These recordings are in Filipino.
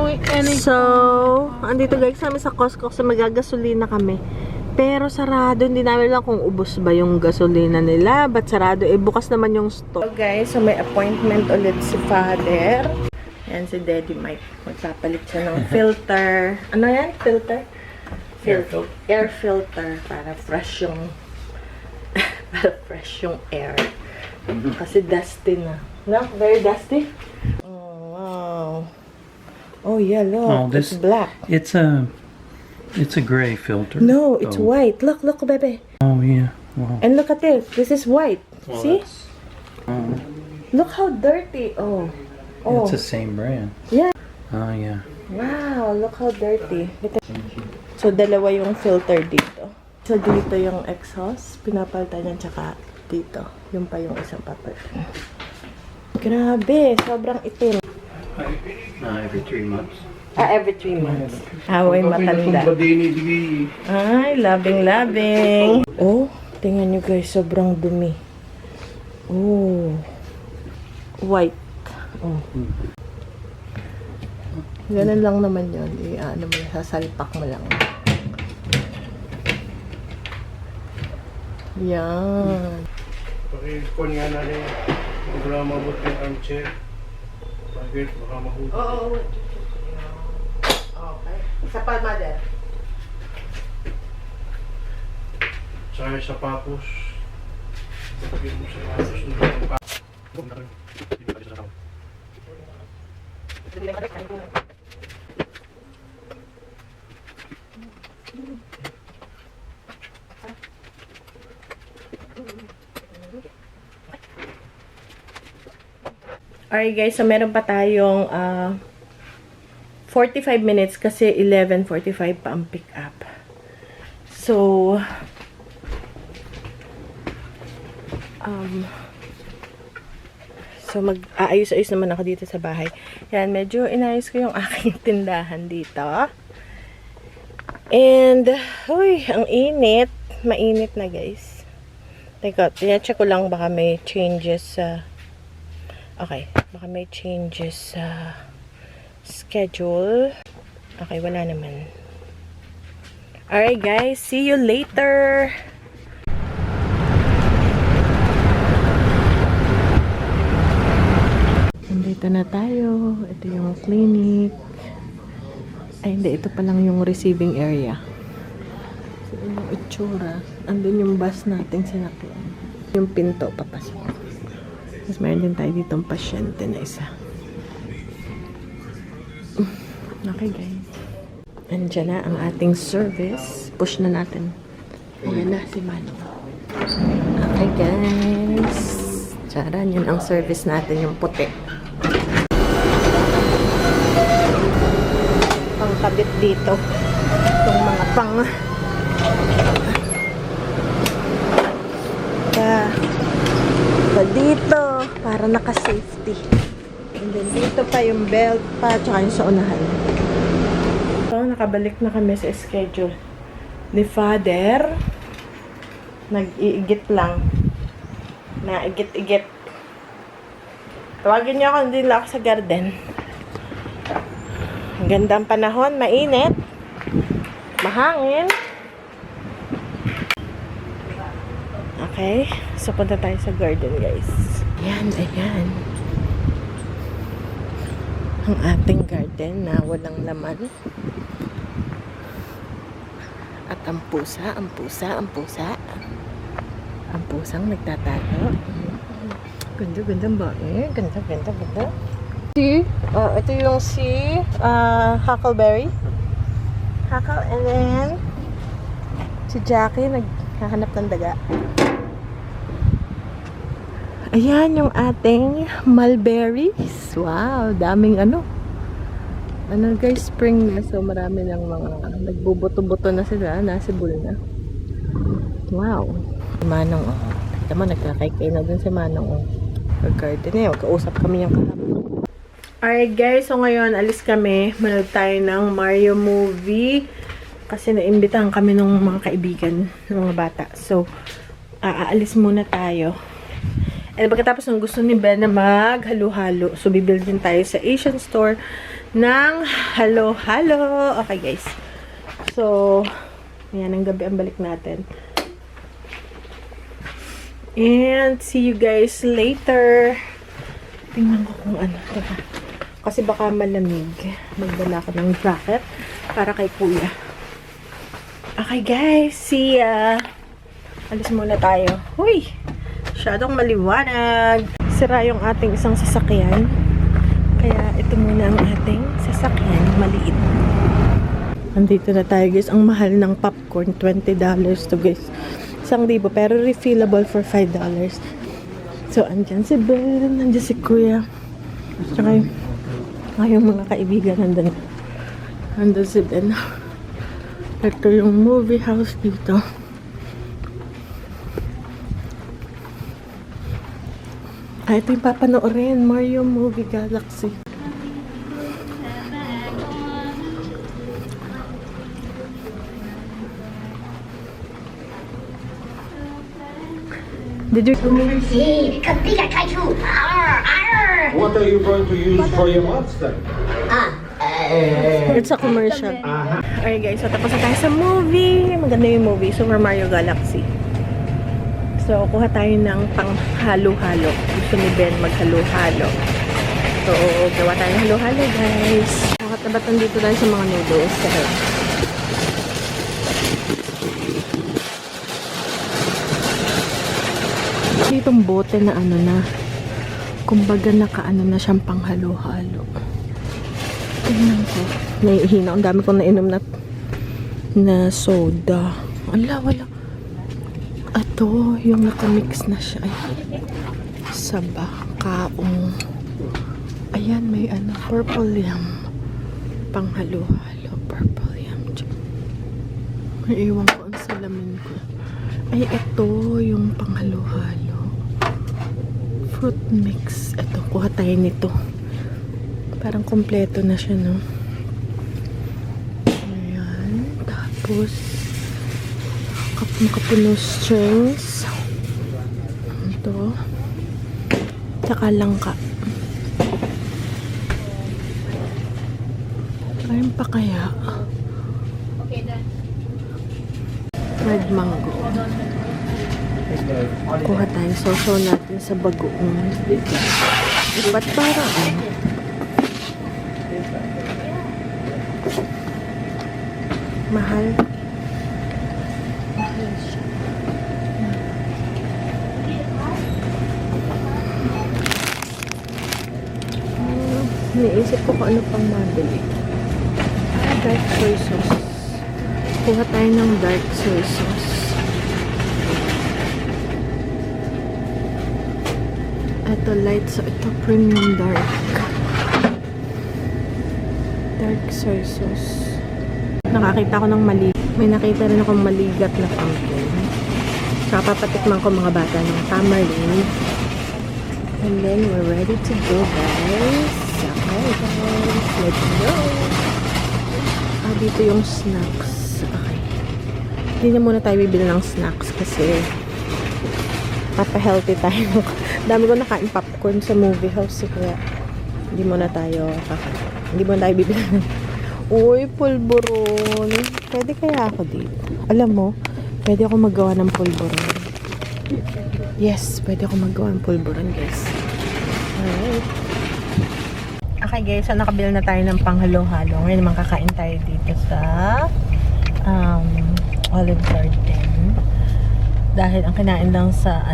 showing any. So, andito guys kami sa Costco kasi magagasolina kami. Pero sarado, hindi namin lang kung ubos ba yung gasolina nila. Ba't sarado? Eh, bukas naman yung store. So guys, so may appointment ulit si Father. Yan si Daddy Mike. Magpapalit siya ng filter. Ano yan? Filter? Air filter. Para fresh yung air. Kasi dusty na. No? Very dusty? Oh, wow. Oh, yeah, look. It's black. It's a gray filter. No, it's white. Look, baby. Oh yeah. Wow. And look at this. This is white. Well, See? Oh, Look how dirty. Oh. it's the same brand. Yeah. Oh yeah. Wow, look how dirty. So, dalawa yung filter dito. So, dito yung exhaust. Pinapalitan yan, tsaka dito. Yung pa yung isang paperfin. Grabe, sobrang itim. Every 3 months. Every 3 months. Away matanda. Ay, labing. Oh, tingnan nyo guys, sobrang dumi. Oh. White. Oh. Ganun lang naman yun. Ano mo, sasalpak mo lang. Yan. Pakikon nga na rin. Huwag na mabot yung armchair. Bakit? Baka mahuli. Oo. Okay. Sa pa, mother. Saka sa papos. Bakit mo sa papos ng papos? Alright guys, so meron pa tayong 45 minutes kasi 11:45 pa ang pick up. So, mag-aayos-ayos naman ako dito sa bahay. Yan, medyo inayos ko yung aking tindahan dito. And, uy, ang init. Mainit na guys. Teka, tinacheck ko lang baka may changes sa okay, baka may changes sa schedule. Okay, wala naman. Alright guys, see you later! Nandito na tayo. Ito yung clinic. Ay, hindi. Ito pa lang yung receiving area. So, yung itsura. Andun yung bus natin sinakyan. Yung pinto, papasok. Tapos mayroon din tayo ditong pasyente na isa. Okay guys. Andiyan na ang ating service. Push na natin. Ayan na si Mano. Okay guys. Charan, yun ang service natin, yung puti. Pangkabit dito. Itong mga dito para naka-safety. And then dito pa yung belt pa tsaka yung sa unahan. So, nakabalik na kami sa schedule ni Father. Nag-iigit lang. Naigit-igit. Tawagin niyo ako, hindi lang ako sa garden. Ang ganda ang panahon, mainit. Mahangin. Okay, so punta tayo sa garden guys. Ayan, ayan. Ang ating garden na walang laman. At ang pusa. Ang pusang nagtatago. Ganda ba eh? Ganda. Ito yung Huckleberry. And then si Jackie naghahanap ng daga. Ayan yung ating mulberries. Wow, daming ano guys, spring na. So marami ng mga nagbubuto-buto na sila. Nasibol na. Wow. Manong, kita mo, nagkakaykay na dun si Manong. Pag-garden eh, magkausap kami yung kahapon. Alright guys, so ngayon alis kami. Manood tayo ng Mario movie. Kasi naimbitahan kami ng mga kaibigan, ng mga bata. So, aalis muna tayo. And pagkatapos ng gusto ni Ben na maghalo-halo. So, bibil din tayo sa Asian store ng halo-halo. Okay, guys. So, ayan, ang gabi ang balik natin. And, see you guys later. Tingnan ko kung ano. Teka. Kasi baka malamig. Magdala ko ng jacket para kay kuya. Okay, guys. See ya. Alis muna tayo. Huy! Masyadong maliwanag. Sira yung ating isang sasakyan. Kaya, ito muna ang ating sasakyan. Maliit. Andito na tayo, guys. Ang mahal ng popcorn. $20 to, guys. $1,000, pero refillable for $5. So, andyan si Ben, andyan si Kuya. Tsaka yung mga kaibigan nandun. Andun si Ben. Ito yung movie house dito. Ito yung papanoorin. Mario Movie Galaxy. Did you... What are you going to use for your monster? It's a commercial. Alright guys, so tapos na tayo sa movie. Maganda yung movie, Super Mario Galaxy. So, kuha tayo ng pang-halo-halo. Gusto ni Ben maghalo-halo. So, gawa tayo ng halo-halo guys. Nakatabat nandito tayo sa mga noodles. Sarap. Itong bote na ano na, kumbaga nakaano na siyang panghalo-halo. Tingnan ko. Naihina. Ang dami kong nainom na soda. Ala, wala. Ito, yung nakamix na siya. Ay, saba, kaong. Ayan, may ano, purple yam. Panghalo-halo, purple yam. May iwan ko ang salamin ko. Ay, ito, yung panghalo-halo. Fruit mix. Ito, kuha tayo nito. Parang kompleto na siya, no? Ayan. Tapos, makapuno strings. Ito. Tsaka langka. Ayun pa kaya? Red mango. Kuha tayo. Soso natin sa bagoong. Ba't parang ano? Mahal. Mahal siya. Niisip ko kung ano pang mabili. Dark soy sauce. Kuha tayo ng dark soy sauce. Ito light, so ito premium dark. Dark soy sauce. Nakakita ko ng mali. May nakita rin akong maligat na pumpkin. Saka papatikman ko mga bata ng tamarind. And then we're ready to go, guys. Okay, guys. Let's go. Dito yung snacks. Okay. Hindi na muna tayo bibili ng snacks kasi papa-healthy tayo. Dami ko nakain popcorn sa movie house kaya hindi muna tayo bibili. Uy, pulburon. Pwede kaya ako dito? Alam mo, pwede ako magawa ng pulburon. Yes, pwede ako magawa ng pulburon, guys. Alright. Okay, guys. So, nakabili na tayo ng panghalo-halo. Ngayon naman kakain tayo dito sa Olive Garden. Dahil ang kinain lang sa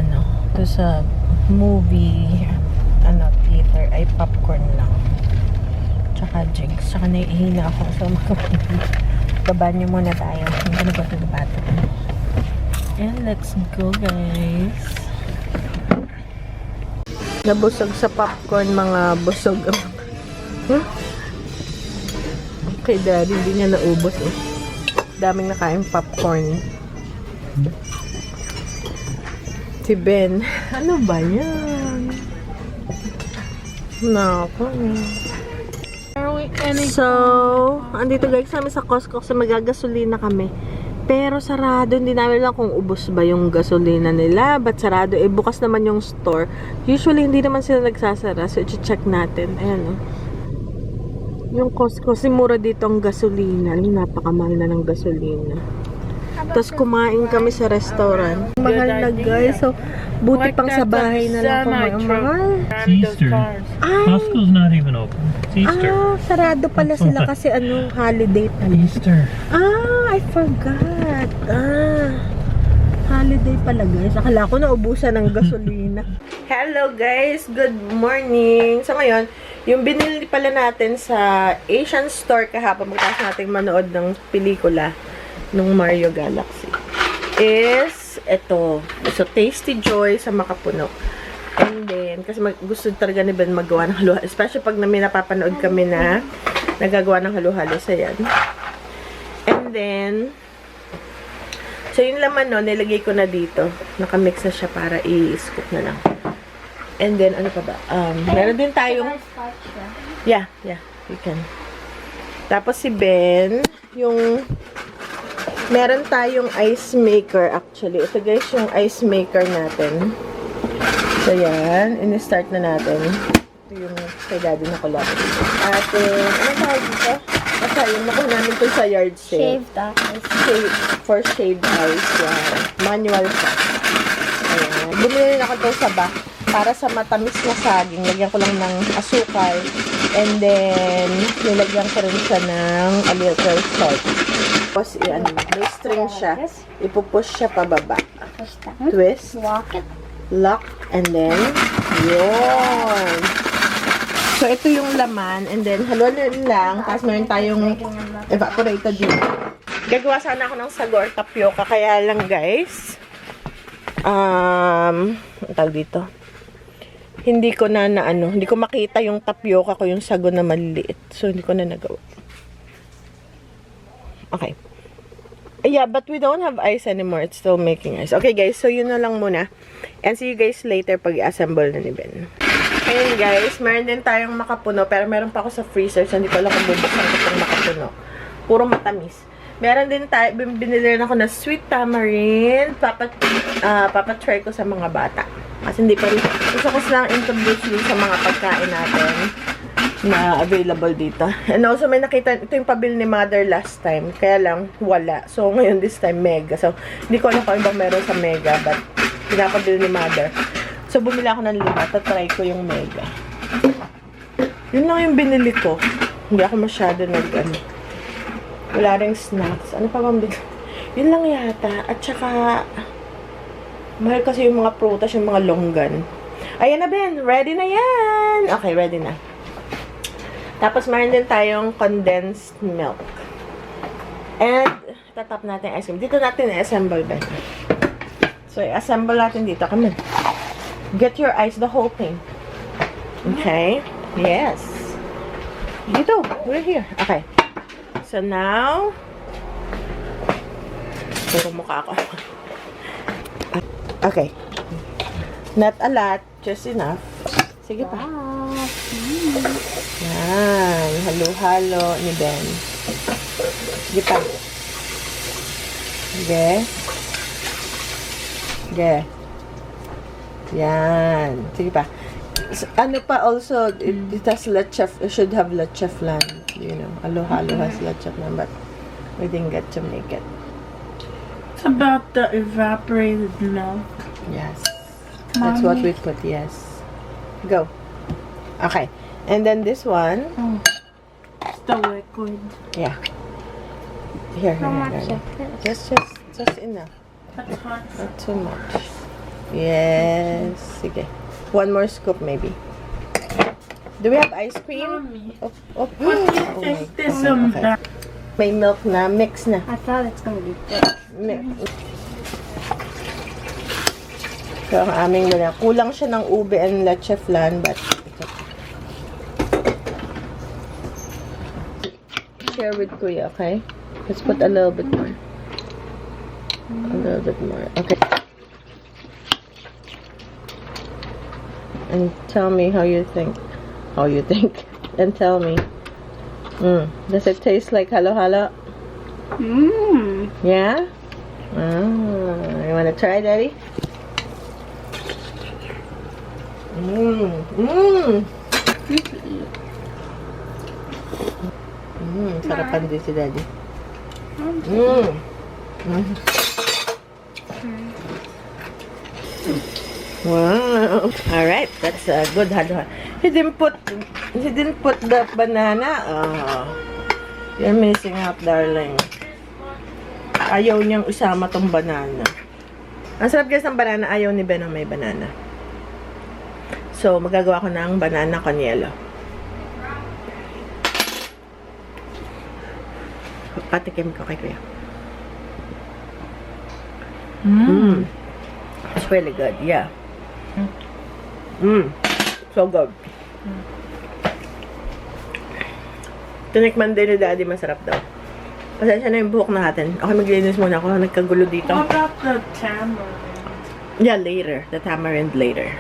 to sa movie theater ay popcorn lang. Tsaka drinks. Tsaka naihina ako. So, babanyo muna tayo. Hindi na ba ito the bathroom? And let's go, guys. Nabusog sa popcorn, mga busog. Okay, daddy. Hindi niya naubos eh. Daming nakain popcorn. Si Ben. Ano ba yan? Nako. So, andito guys kami sa Costco kasi magagasolina kami. Pero sarado, hindi namin lang kung ubos ba yung gasolina nila. Ba't sarado? Eh, bukas naman yung store. Usually, hindi naman sila nagsasara. So, i-check natin. Ayan, oh. Yung Costco, kasi mura dito ang gasolina. Napakamahal na ng gasolina. Tapos kumain kami sa restaurant. Mahal na guys. So, buti pang sa bahay na lang mahal. It's Easter. Costco's not even open. It's Easter. Sarado pala sila kasi holiday pala. Easter. I forgot. Holiday pala guys. Akala ko naubusan ng gasolina. Hello guys, good morning. So ngayon, yung binili pala natin sa Asian store kahapon, pagkatapos natin manood ng pelikula ng Mario Galaxy, is ito. So, Tasty Joy sa Makapuno. And then, kasi gusto talaga ni Ben magawa ng halo-halo. Especially pag may napapanood kami na nagagawa ng halo-halo sa yan. And then, so yung laman no, nilagay ko na dito. Nakamix na siya para i-scoop na lang. And then, ano pa ba? Meron din tayong... Yeah, you can. Tapos si Ben, yung... Meron tayong ice maker actually. Ito guys, yung ice maker natin. So, yan. In-start na natin. Ito yung kay daddy na collab. At, ano tawag dito? Basta yung nakuha namin ito sa yard sale. Shaved ice. For shaved ice. Yan. Manual siya. Ayan. Bumili rin ako ito sa back. Para sa matamis na saging, lagyan ko lang ng asukal. And then, nilagyan ko rin siya ng a little salt. Tapos, may string siya. Ipupush siya pababa. Twist. Lock it. Lock. And then, yun. So, ito yung laman. And then, haluan lang. Tapos, meron tayong evaporated dito. Gagawa sana ako ng sagor tapioca. Kaya lang, guys. Ang tawag dito. Hindi ko hindi ko makita yung tapioca ko, yung sago na maliliit. So, hindi ko na nagawa. Okay. Yeah, but we don't have ice anymore. It's still making ice. Okay, guys. So, yun na lang muna. And see you guys later pag i-assemble na ni Ben. Ayun, guys. Meron din tayong makapuno. Pero meron pa ako sa freezer. So, hindi ko lang kung bubuksan ko itong makapuno. Puro matamis. Meron din tayo, binili rin ako na sweet tamarind. Papatry ko sa mga bata. Kasi hindi pa rin, gusto ko silang introduce yun sa mga pagkain natin na available dito. And also, may nakita, ito yung pabili ni mother last time. Kaya lang, wala. So, ngayon, this time, mega. So, hindi ko alam kung ibang meron sa mega, but pinapabili ni mother. So, bumili ako ng 5. Tatry ko yung mega. Yun lang yung binili ko. Hindi ako masyado wala ring snacks. Ano pa bang binili? Yun lang yata. At saka, mahal kasi yung mga prutas, yung mga longgan. Ayan na, Ben. Ready na yan. Okay, ready na. Tapos, meron din tayong condensed milk. And, tatap natin ice cream. Dito natin i-assemble, Ben. So, i-assemble natin dito. Come on. Get your ice, the whole thing. Okay. Yes. Dito. We're here. Okay. So, now, puro mukha ako. Okay. Not a lot. Just enough. Sige pa. Yan. Halo-halo ni Ben. Sige pa. Sige. Sige. Yan. Sige pa. Ano pa also, it has leche, it should have leche flan. You know, halo-halo has leche flan, but we didn't get to make it. It's about the evaporated milk. Yes. That's what we put, yes. Go. Okay. And then this one. Oh. It's the liquid. Yeah. Here, How here, much here. is this? Just enough. That's hot. Not too much. Yes. Sige. One more scoop, maybe. Do we have ice cream? Mommy. Oh, What do you my think this God. Okay. back? May milk na. Mix na. I thought it's gonna be thick. So, ang aming wala. Kulang siya ng ube and leche flan, but share with Kuya, okay? Let's put a little bit more. A little bit more. Okay. And tell me how you think. How you think. And tell me. Does it taste like halo-halo? Mmm. Yeah? You wanna try, Daddy? Sarapan din si Daddy. Mm. Wow. Alright, that's a good halo. He didn't put the banana. Oh. You're missing out, darling. Ayaw niyang isama tong banana. Ang sarap guys ng banana. Ayaw ni Ben ang may banana. So, magagawa ko ng banana con yelo. Patikim ko kay Kuya. It's really good, yeah. So good. Tinikman din ni Daddy, masarap daw. Pasensya na yung buhok natin. Okay, maglinis muna ako. Nagkagulo dito. What about the tamarind? Yeah, later. The tamarind later.